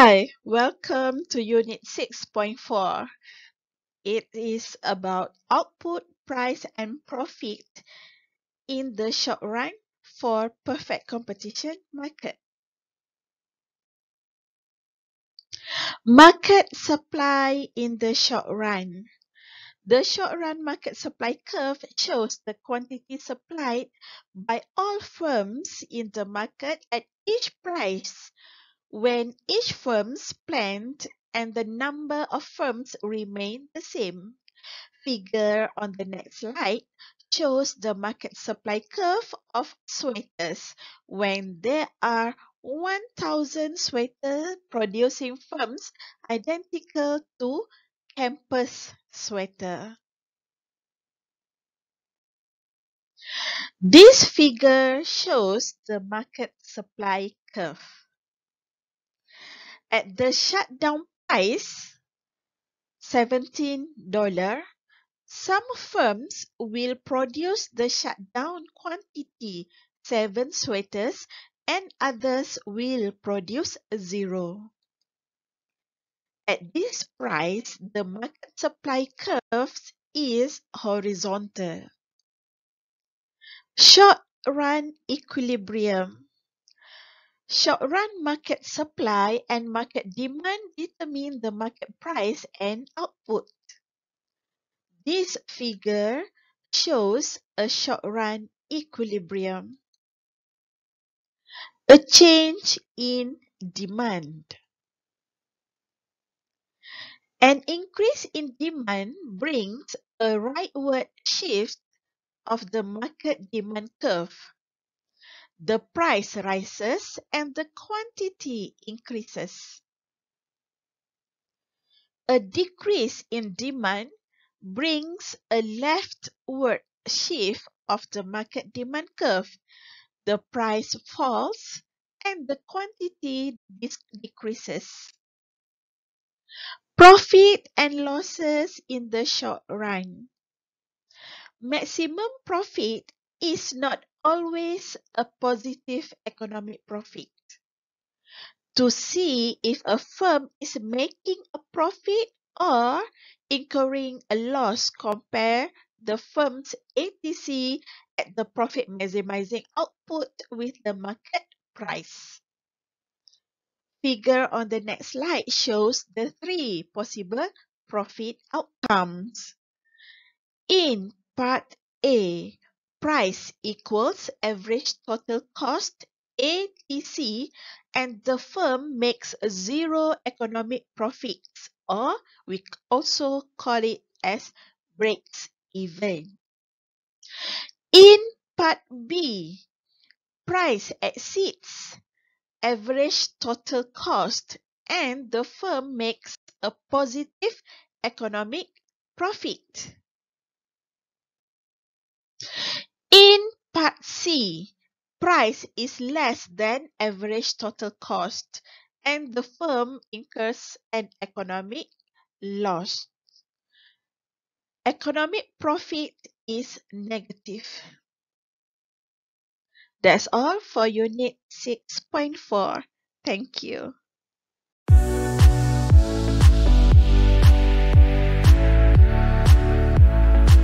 Hi, welcome to Unit 6.4. It is about output, price, and profit in the short run for perfect competition market. Market supply in the short run. The short run market supply curve shows the quantity supplied by all firms in the market at each price when each firm's plant and the number of firms remain the same. Figure on the next slide shows the market supply curve of sweaters when there are 1,000 sweater producing firms identical to campus sweater. This figure shows the market supply curve. At the shutdown price, $17, some firms will produce the shutdown quantity, 7 sweaters, and others will produce 0. At this price, the market supply curve is horizontal. Short-run equilibrium. Short-run market supply and market demand determine the market price and output. This figure shows a short-run equilibrium. A change in demand. An increase in demand brings a rightward shift of the market demand curve. The price rises and the quantity increases. A decrease in demand brings a leftward shift of the market demand curve. The price falls and the quantity decreases. Profit and losses in the short run. Maximum profit is not always a positive economic profit. To see if a firm is making a profit or incurring a loss, compare the firm's ATC at the profit maximizing output with the market price. Figure on the next slide shows the 3 possible profit outcomes. In part A, price equals average total cost ATC and the firm makes 0 economic profits, or we also call it as breaks even. In part B, price exceeds average total cost and the firm makes a positive economic profit. In part C, price is less than average total cost and the firm incurs an economic loss. Economic profit is negative. That's all for Unit 6.4. Thank you.